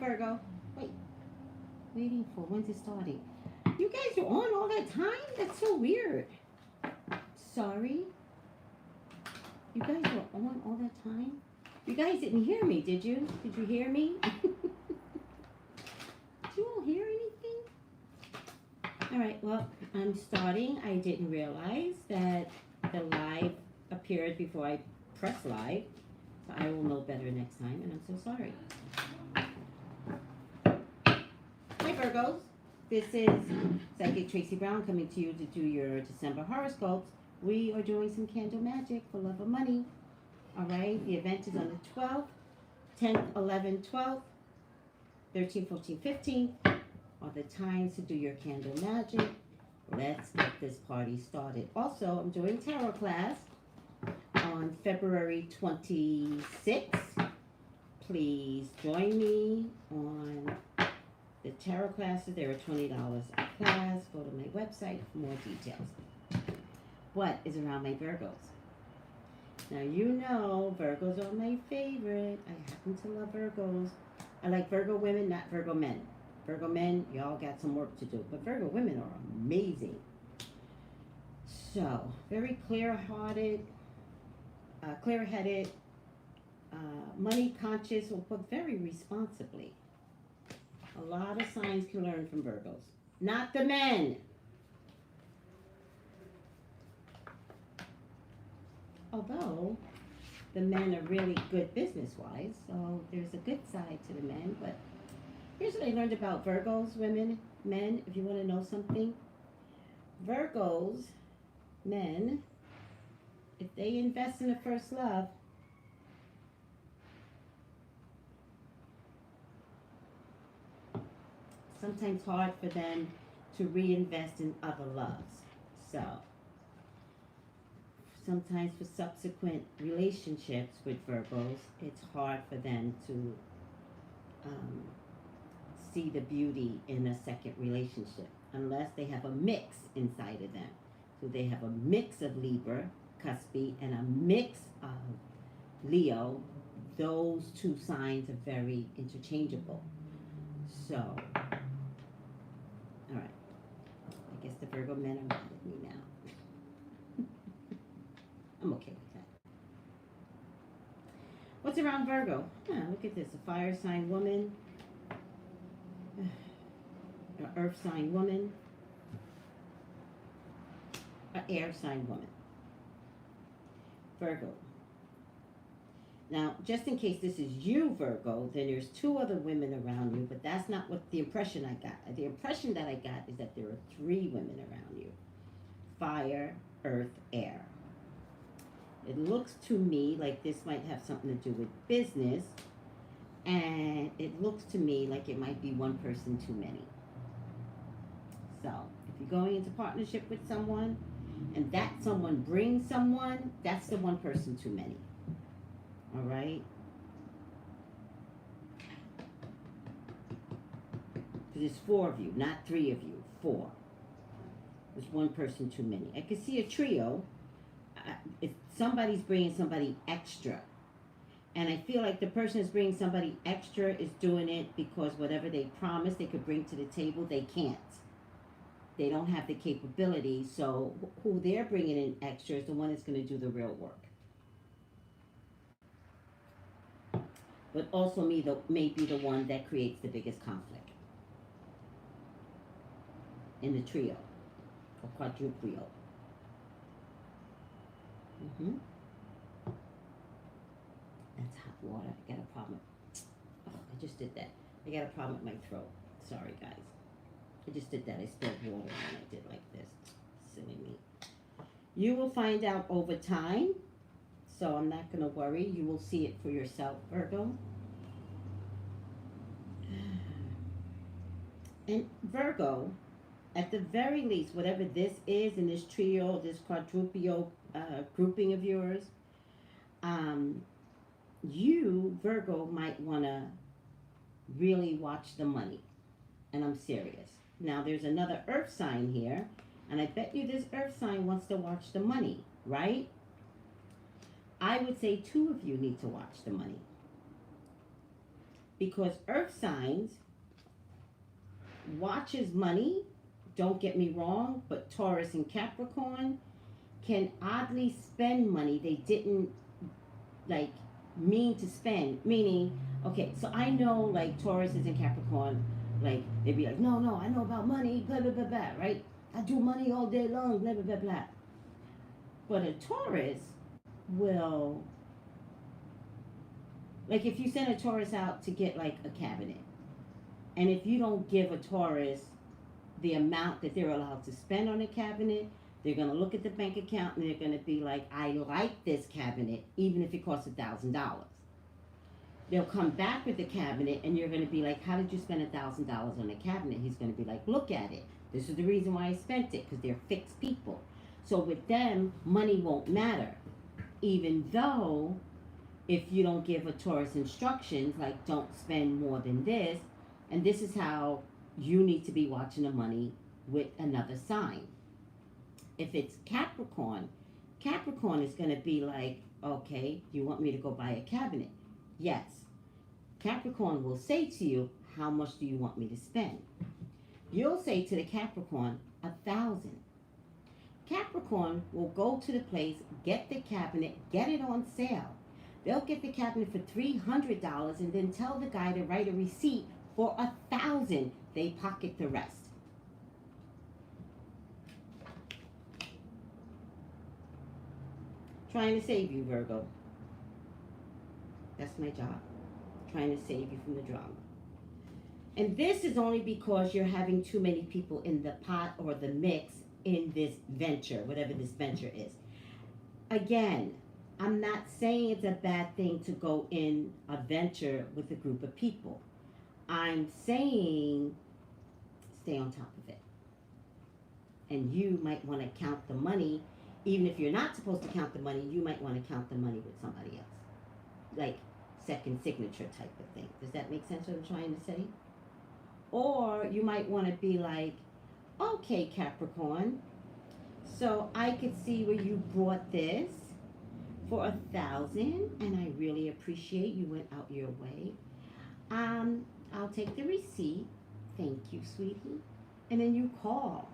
Virgo. Wait, waiting for when's it starting? You guys are on all that time? That's so weird. Sorry. You guys were on all that time? You guys didn't hear me, did you? Did you hear me? Did you all hear anything? All right, well, I'm starting. I didn't realize that the live appeared before I pressed live. So I will know better next time, and I'm so sorry. Hi, Virgos. This is Psychic Tracey Brown coming to you to do your December horoscopes. We are doing some candle magic for love of money. All right, the event is on the 12th, 10th, 11th, 12th, 13th, 14th, 15th are the times to do your candle magic. Let's get this party started. Also, I'm doing tarot class on February 26th. Please join me on the tarot classes. They are $20 a class. Go to my website for more details. What is around my Virgos? Now, you know Virgos are my favorite. I happen to love Virgos. I like Virgo women, not Virgo men. Virgo men, y'all got some work to do. But Virgo women are amazing. So, very clear-hearted, clear-headed, money conscious, but very responsibly. A lot of signs can learn from Virgos. Not the men. Although the men are really good business-wise, so there's a good side to the men. But here's what I learned about Virgos, women, men, if you want to know something. Virgos, men, if they invest in a first love, sometimes hard for them to reinvest in other loves. So sometimes for subsequent relationships with Virgos, it's hard for them to see the beauty in a second relationship unless they have a mix inside of them. So they have a mix of Libra, Cuspy, and a mix of Leo. Those two signs are very interchangeable. So, all right. I guess the Virgo men are mad at me now. I'm okay with that. What's around Virgo? Look at this. A fire sign woman. An earth sign woman. An air sign woman. Virgo. Now, just in case this is you, Virgo, then there's two other women around you, but that's not what the impression I got. The impression that I got is that there are three women around you. Fire, earth, air. It looks to me like this might have something to do with business, and it looks to me like it might be one person too many. So, if you're going into partnership with someone, and that someone brings someone, that's the one person too many. All right? Because there's four of you, not three of you. Four. There's one person too many. I could see a trio. If somebody's bringing somebody extra, and I feel like the person that's bringing somebody extra is doing it because whatever they promised they could bring to the table, they can't. They don't have the capability, so who they're bringing in extra is the one that's going to do the real work. But also may be the one that creates the biggest conflict in the trio or quadrupio. That's hot water. I got a problem. Oh, I just did that. I got a problem with my throat. Sorry, guys. I just did that. I spilled water and I did like this. Silly me. You will find out over time. So I'm not going to worry. You will see it for yourself, Virgo. And Virgo, at the very least, whatever this is in this trio, this quadrupio grouping of yours, you, Virgo, might want to really watch the money. And I'm serious. Now, there's another earth sign here, and I bet you this earth sign wants to watch the money, right? I would say two of you need to watch the money. because earth signs watches money, don't get me wrong, but Taurus and Capricorn can oddly spend money they didn't like mean to spend. Meaning, okay, so I know like Tauruses and Capricorn, like they'd be like, no, no, I know about money, blah blah blah blah, right? I do money all day long, blah blah blah blah. But a Taurus will, like, if you send a Taurus out to get like a cabinet, and if you don't give a Taurus the amount that they're allowed to spend on a cabinet, they're going to look at the bank account and they're going to be like, I like this cabinet, even if it costs $1,000. They'll come back with the cabinet and you're going to be like, how did you spend $1,000 on a cabinet? He's going to be like, look at it. This is the reason why I spent it, because they're fixed people. So with them, money won't matter. Even though if you don't give a Taurus instructions, like don't spend more than this, and this is how you need to be watching the money with another sign. If it's Capricorn, Capricorn is going to be like, okay, you want me to go buy a cabinet? Yes. Capricorn will say to you, how much do you want me to spend? You'll say to the Capricorn, 1,000. Capricorn will go to the place, get the cabinet, get it on sale. They'll get the cabinet for $300 and then tell the guy to write a receipt for 1,000. They pocket the rest. Trying to save you, Virgo. That's my job. Trying to save you from the drama. And this is only because you're having too many people in the pot or the mix in this venture, whatever this venture is. Again, I'm not saying it's a bad thing to go in a venture with a group of people. I'm saying stay on top of it. And you might want to count the money. Even if you're not supposed to count the money, you might want to count the money with somebody else. Like second signature type of thing. Does that make sense what I'm trying to say? Or you might want to be like, okay, Capricorn, so I could see where you brought this for 1,000, and I really appreciate you went out your way. I'll take the receipt. Thank you, sweetie. And then you call,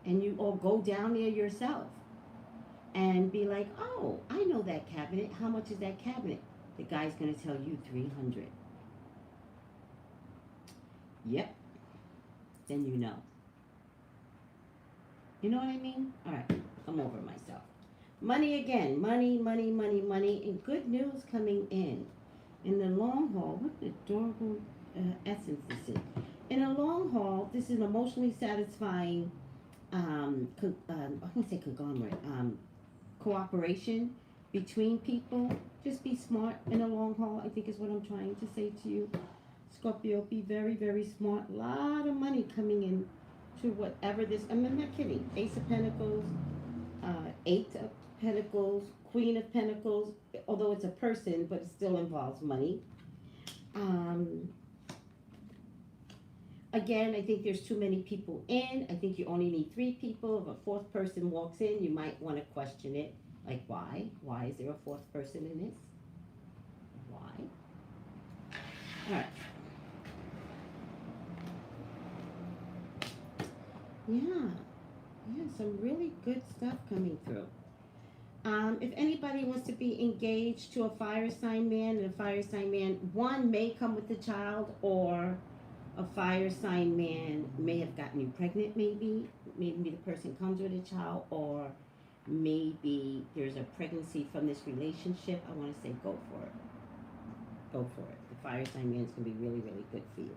and you or go down there yourself, and be like, oh, I know that cabinet. How much is that cabinet? The guy's gonna tell you 300. Yep. Then you know. You know what I mean? All right, I'm over myself. Money again. Money, money, money, money. And good news coming in. In the long haul, what an adorable essence this is. In a long haul, this is an emotionally satisfying, I want to say conglomerate, cooperation between people. Just be smart in a long haul, I think is what I'm trying to say to you. Scorpio, be very, very smart. A lot of money coming in to whatever this, I'm not kidding. Ace of Pentacles, Eight of Pentacles, Queen of Pentacles, although it's a person, but it still involves money. Again, I think there's too many people in. I think you only need 3 people. If a 4th person walks in, you might want to question it. Like, why? Why is there a 4th person in this? Why? All right. Yeah, some really good stuff coming through. If anybody wants to be engaged to a fire sign man, and a fire sign man, one may come with a child, or a fire sign man may have gotten you pregnant, maybe the person comes with a child, or maybe there's a pregnancy from this relationship. I want to say go for it. Go for it. The fire sign man is going to be really, really good for you.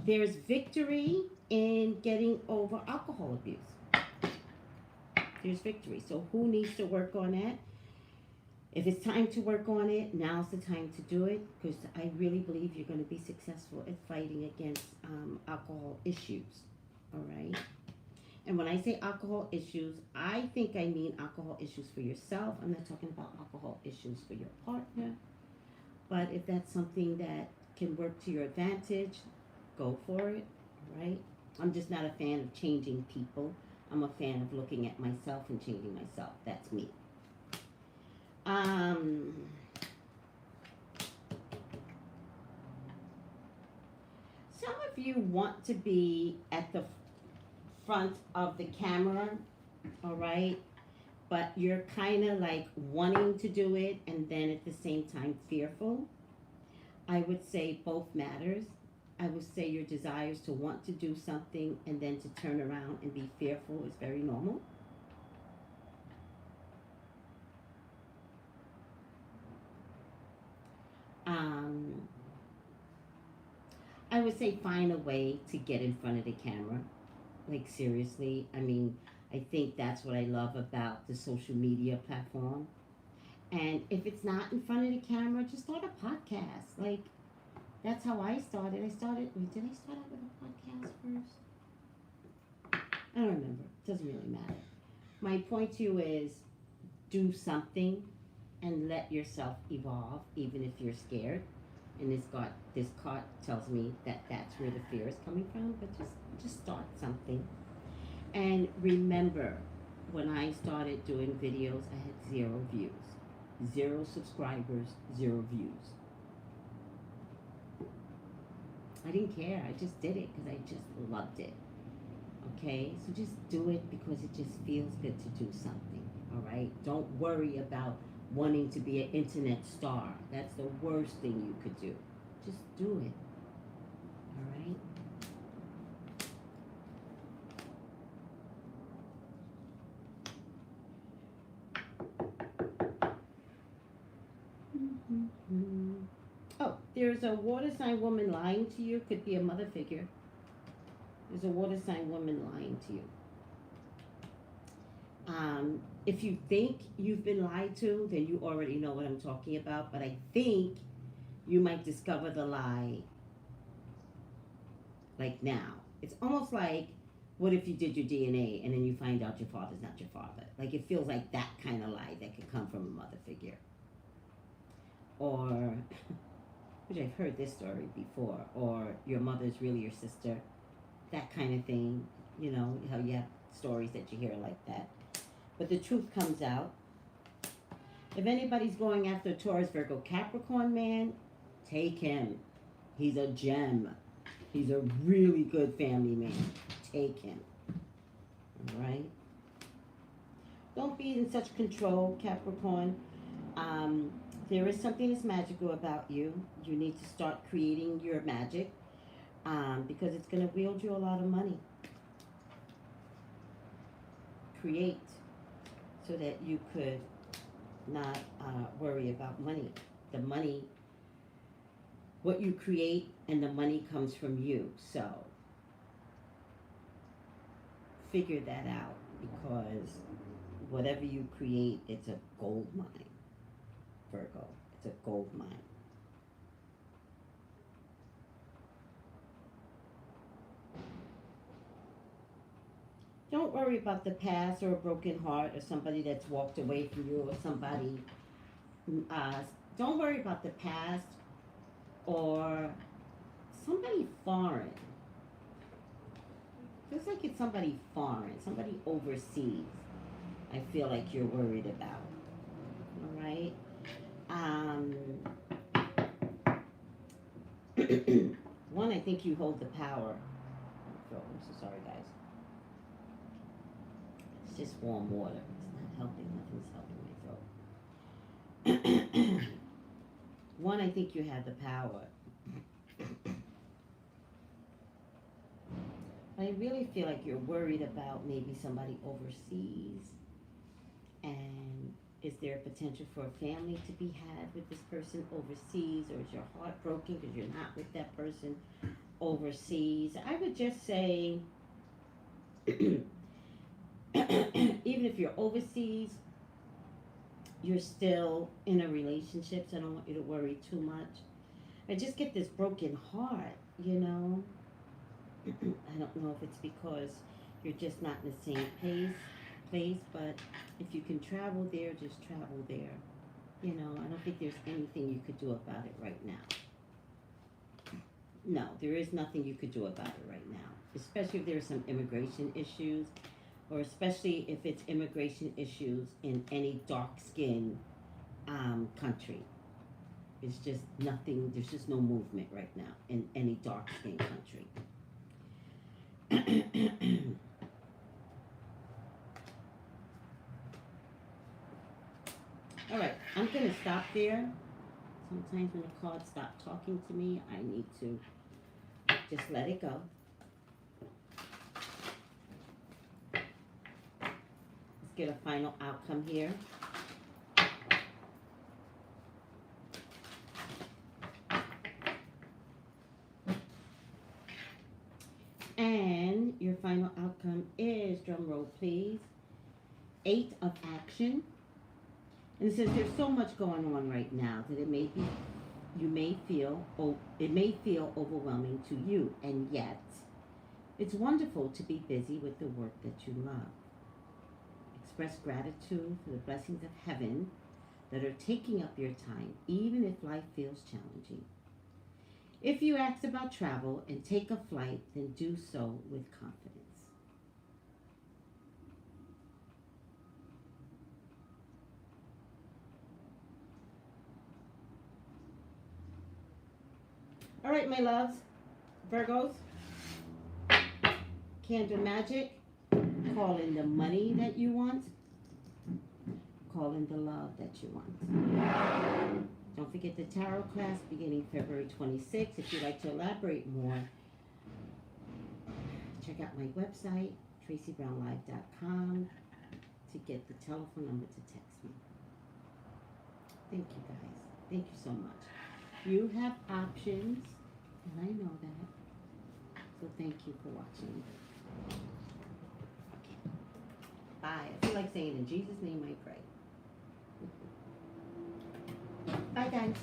There's victory in getting over alcohol abuse. There's victory. So who needs to work on that? If it's time to work on it, now's the time to do it, because I really believe you're going to be successful at fighting against alcohol issues. All right? And when I say alcohol issues, I think I mean alcohol issues for yourself. I'm not talking about alcohol issues for your partner. But if that's something that can work to your advantage, go for it, right? I'm just not a fan of changing people. I'm a fan of looking at myself and changing myself. That's me. you want to be at the front of the camera, all right, but you're kind of like wanting to do it and then at the same time fearful, I would say both matters. I would say your desires to want to do something and then to turn around and be fearful is very normal. Um, I would say find a way to get in front of the camera. Like, seriously, I mean, I think that's what I love about the social media platform. And if it's not in front of the camera, just start a podcast. Like, that's how I started. Wait, did I start out with a podcast first? I don't remember. It doesn't really matter. My point to you is do something and let yourself evolve, even if you're scared. And this card tells me that that's where the fear is coming from. But just start something. And remember, when I started doing videos, I had 0 views, 0 subscribers, 0 views. I didn't care. I just did it because I just loved it. Okay? So just do it because it just feels good to do something. All right? Don't worry about wanting to be an internet star. That's the worst thing you could do. Just do it. All right? Mm-hmm. Oh, there's a water sign woman lying to you. Could be a mother figure. There's a water sign woman lying to you. If you think you've been lied to, then you already know what I'm talking about. But I think you might discover the lie like now. It's almost like, what if you did your DNA and then you find out your father's not your father? Like, it feels like that kind of lie that could come from a mother figure. Or, which I've heard this story before, or your mother's really your sister. That kind of thing. You know, how you have stories that you hear like that. But the truth comes out. If anybody's going after a Taurus, Virgo, Capricorn man, take him. He's a gem. He's a really good family man. Take him. All right? Don't be in such control, Capricorn. There is something that's magical about you. You need to start creating your magic because it's going to wield you a lot of money. Create so that you could not worry about money. The money, what you create and the money comes from you. So figure that out because whatever you create, it's a gold mine, Virgo. It's a gold mine. Don't worry about the past or a broken heart or somebody that's walked away from you or somebody. Don't worry about the past or somebody foreign. Feels like it's somebody foreign, somebody overseas. I feel like you're worried about. All right. One, I think you hold the power. I'm so sorry, guys. It's just warm water. It's not helping. Nothing's helping my throat. One, I think you have the power. I really feel like you're worried about maybe somebody overseas. And is there a potential for a family to be had with this person overseas? Or is your heart broken because you're not with that person overseas? I would just say, even if you're overseas, you're still in a relationship, so I don't want you to worry too much. I just get this broken heart, you know? I don't know if it's because you're just not in the same place, but if you can travel there, just travel there. You know, I don't think there's anything you could do about it right now. No, there is nothing you could do about it right now, especially if there's some immigration issues, or especially if it's immigration issues in any dark-skinned country. It's just nothing, there's just no movement right now in any dark skin country. All right, I'm going to stop there. Sometimes when the cards stop talking to me, I need to just let it go. Let's get a final outcome here. And your final outcome is, drum roll please, 8 of action. And it says there's so much going on right now that it may feel overwhelming to you, and yet it's wonderful to be busy with the work that you love. Express gratitude for the blessings of heaven that are taking up your time, even if life feels challenging. If you ask about travel and take a flight, then do so with confidence. All right, my loves, Virgos, candle magic, call in the money that you want, call in the love that you want. Don't forget the tarot class beginning February 26th. If you'd like to elaborate more, check out my website, Traceybrownlive.com, to get the telephone number to text me. Thank you guys. Thank you so much. You have options, and I know that. So thank you for watching. Okay. Bye. I feel like saying in Jesus' name I pray. Bye guys.